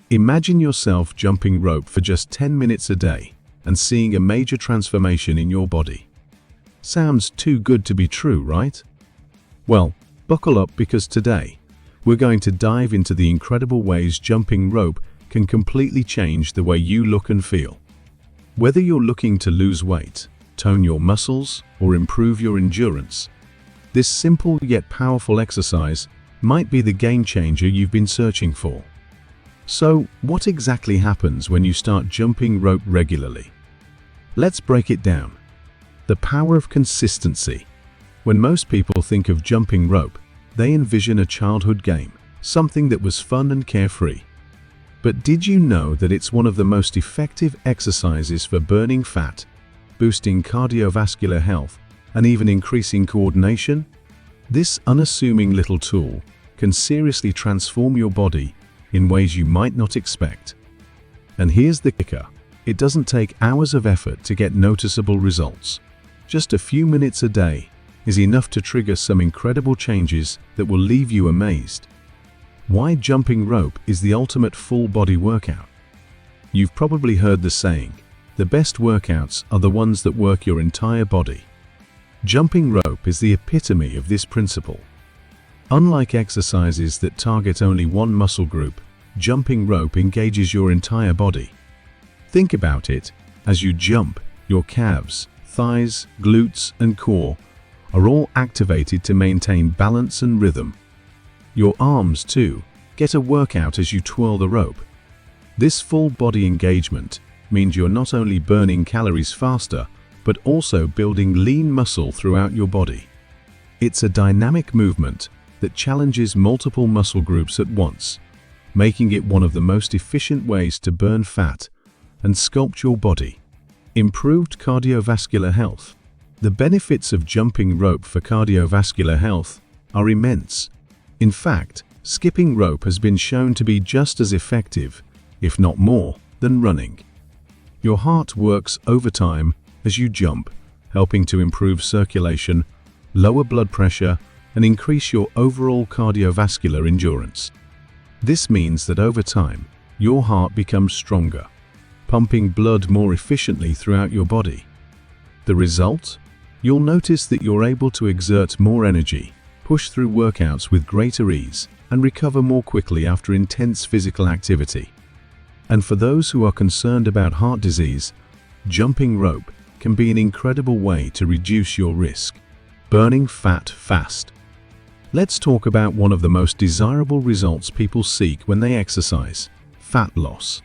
Imagine yourself jumping rope for just 10 minutes a day and seeing a major transformation in your body. Sounds too good to be true, right? Well, buckle up because today, we're going to dive into the incredible ways jumping rope can completely change the way you look and feel. Whether you're looking to lose weight, tone your muscles, or improve your endurance, this simple yet powerful exercise might be the game changer you've been searching for. So, what exactly happens when you start jumping rope regularly? Let's break it down. The power of consistency. When most people think of jumping rope, they envision a childhood game, something that was fun and carefree. But did you know that it's one of the most effective exercises for burning fat, boosting cardiovascular health, and even increasing coordination? This unassuming little tool can seriously transform your body in ways you might not expect. And here's the kicker. It doesn't take hours of effort to get noticeable results. Just a few minutes a day is enough to trigger some incredible changes that will leave you amazed. Why jumping rope is the ultimate full-body workout? You've probably heard the saying, the best workouts are the ones that work your entire body. Jumping rope is the epitome of this principle. Unlike exercises that target only one muscle group, jumping rope engages your entire body. Think about it. As you jump, your calves, thighs, glutes, and core are all activated to maintain balance and rhythm. Your arms, too, get a workout as you twirl the rope. This full-body engagement means you're not only burning calories faster, but also building lean muscle throughout your body. It's a dynamic movement that challenges multiple muscle groups at once, making it one of the most efficient ways to burn fat and sculpt your body. Improved cardiovascular health. The benefits of jumping rope for cardiovascular health are immense. In fact, skipping rope has been shown to be just as effective, if not more, than running. Your heart works overtime as you jump, helping to improve circulation, lower blood pressure, and increase your overall cardiovascular endurance. This means that over time, your heart becomes stronger, pumping blood more efficiently throughout your body. The result? You'll notice that you're able to exert more energy, push through workouts with greater ease, and recover more quickly after intense physical activity. And for those who are concerned about heart disease, jumping rope can be an incredible way to reduce your risk. Burning fat fast. Let's talk about one of the most desirable results people seek when they exercise: fat loss.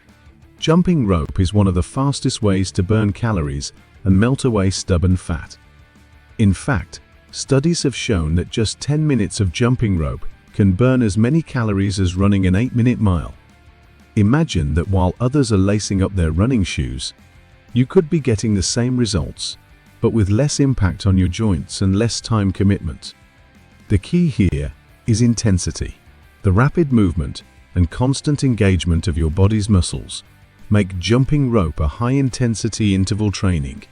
Jumping rope is one of the fastest ways to burn calories and melt away stubborn fat. In fact, studies have shown that just 10 minutes of jumping rope can burn as many calories as running an 8-minute mile. Imagine that while others are lacing up their running shoes, you could be getting the same results, but with less impact on your joints and less time commitment. The key here is intensity. The rapid movement and constant engagement of your body's muscles make jumping rope a high-intensity interval training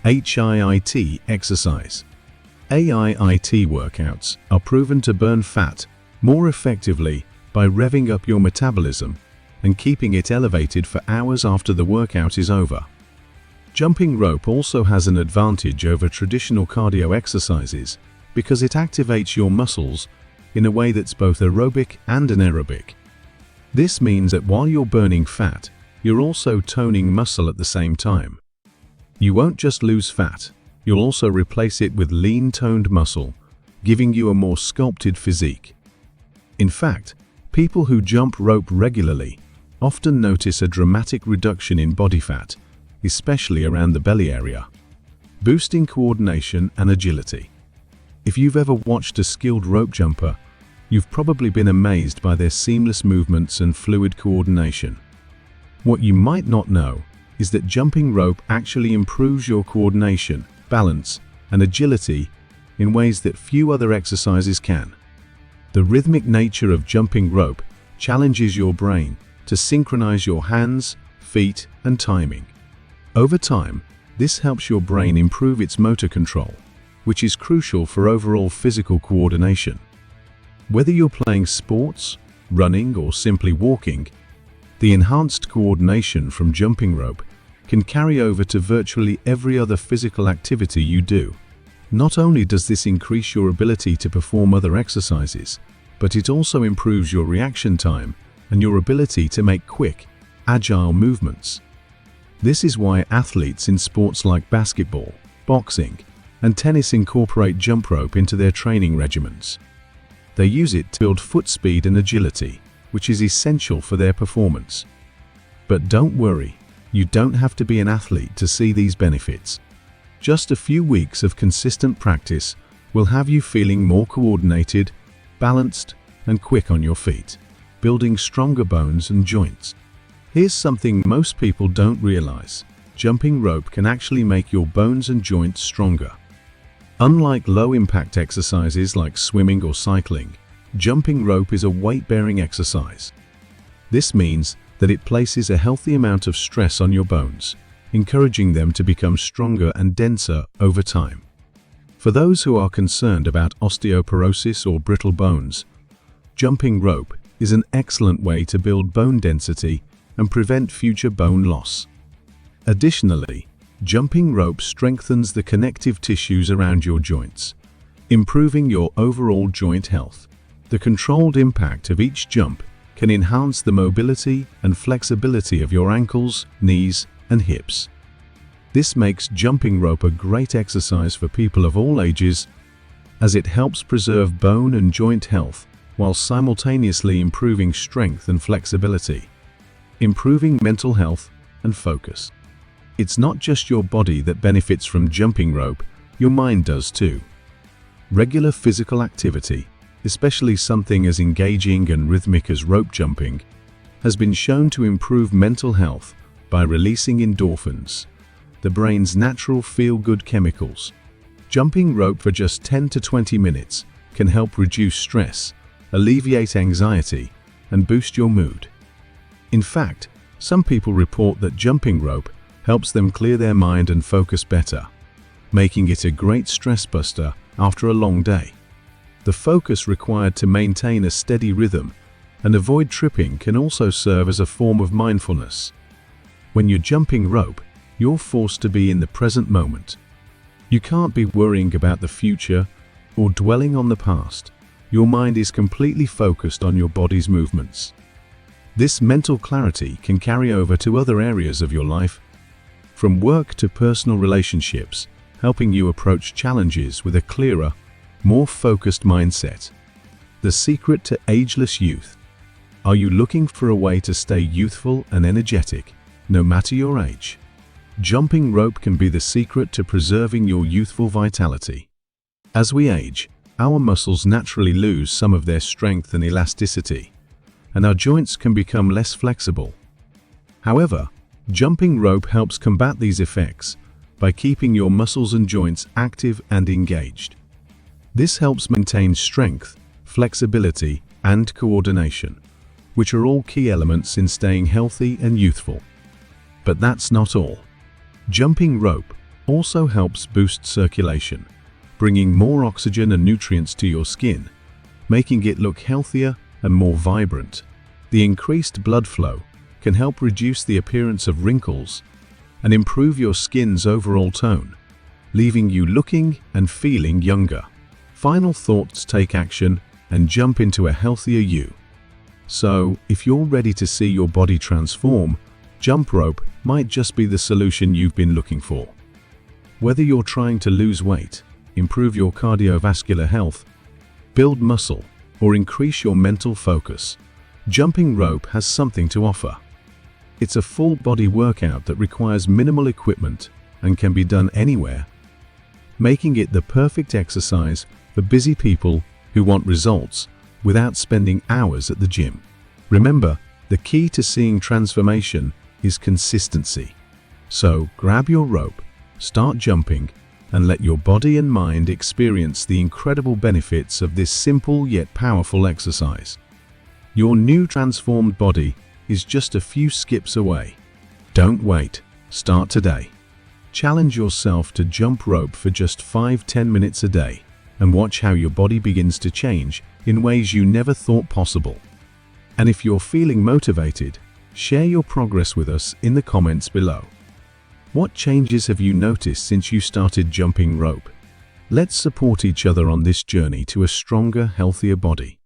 (HIIT) exercise. HIIT workouts are proven to burn fat more effectively by revving up your metabolism and keeping it elevated for hours after the workout is over. Jumping rope also has an advantage over traditional cardio exercises because it activates your muscles in a way that's both aerobic and anaerobic. This means that while you're burning fat, you're also toning muscle at the same time. You won't just lose fat, you'll also replace it with lean toned muscle, giving you a more sculpted physique. In fact, people who jump rope regularly often notice a dramatic reduction in body fat, especially around the belly area, boosting coordination and agility. If you've ever watched a skilled rope jumper, you've probably been amazed by their seamless movements and fluid coordination. What you might not know is that jumping rope actually improves your coordination, balance, and agility in ways that few other exercises can. The rhythmic nature of jumping rope challenges your brain to synchronize your hands, feet, and timing. Over time, this helps your brain improve its motor control, which is crucial for overall physical coordination. Whether you're playing sports, running, or simply walking, The enhanced coordination from jumping rope can carry over to virtually every other physical activity you do. Not only does this increase your ability to perform other exercises, but it also improves your reaction time and your ability to make quick, agile movements. This is why athletes in sports like basketball, boxing, and tennis incorporate jump rope into their training regimens. They use it to build foot speed and agility, which is essential for their performance. But don't worry, you don't have to be an athlete to see these benefits. Just a few weeks of consistent practice will have you feeling more coordinated, balanced, and quick on your feet, building stronger bones and joints. Here's something most people don't realize. Jumping rope can actually make your bones and joints stronger. Unlike low-impact exercises like swimming or cycling, jumping rope is a weight-bearing exercise. This means that it places a healthy amount of stress on your bones, encouraging them to become stronger and denser over time. For those who are concerned about osteoporosis or brittle bones, jumping rope is an excellent way to build bone density and prevent future bone loss. Additionally, jumping rope strengthens the connective tissues around your joints, improving your overall joint health. The controlled impact of each jump can enhance the mobility and flexibility of your ankles, knees, and hips. This makes jumping rope a great exercise for people of all ages, as it helps preserve bone and joint health while simultaneously improving strength and flexibility, improving mental health and focus. It's not just your body that benefits from jumping rope, your mind does too. Regular physical activity, especially something as engaging and rhythmic as rope jumping, has been shown to improve mental health by releasing endorphins, the brain's natural feel-good chemicals. Jumping rope for just 10 to 20 minutes can help reduce stress, alleviate anxiety, and boost your mood. In fact, some people report that jumping rope helps them clear their mind and focus better, making it a great stress buster after a long day. The focus required to maintain a steady rhythm and avoid tripping can also serve as a form of mindfulness. When you're jumping rope, you're forced to be in the present moment. You can't be worrying about the future or dwelling on the past. Your mind is completely focused on your body's movements. This mental clarity can carry over to other areas of your life, from work to personal relationships, helping you approach challenges with a clearer, more focused mindset. The secret to ageless youth. Are you looking for a way to stay youthful and energetic, no matter your age? Jumping rope can be the secret to preserving your youthful vitality. As we age, our muscles naturally lose some of their strength and elasticity, and our joints can become less flexible. However, jumping rope helps combat these effects by keeping your muscles and joints active and engaged. This helps maintain strength, flexibility, and coordination, which are all key elements in staying healthy and youthful. But that's not all. Jumping rope also helps boost circulation, bringing more oxygen and nutrients to your skin, making it look healthier and more vibrant. The increased blood flow can help reduce the appearance of wrinkles and improve your skin's overall tone, leaving you looking and feeling younger. Final thoughts: take action and jump into a healthier you. So, if you're ready to see your body transform, jump rope might just be the solution you've been looking for. Whether you're trying to lose weight, improve your cardiovascular health, build muscle, or increase your mental focus, jumping rope has something to offer. It's a full-body workout that requires minimal equipment and can be done anywhere, making it the perfect exercise for busy people who want results without spending hours at the gym. Remember, the key to seeing transformation is consistency. So grab your rope, start jumping, and let your body and mind experience the incredible benefits of this simple yet powerful exercise. Your new transformed body is just a few skips away. Don't wait. Start today. Challenge yourself to jump rope for just 5-10 minutes a day and watch how your body begins to change in ways you never thought possible. And if you're feeling motivated, Share your progress with us in the comments below. What changes have you noticed since you started jumping rope? Let's support each other on this journey to a stronger, healthier body.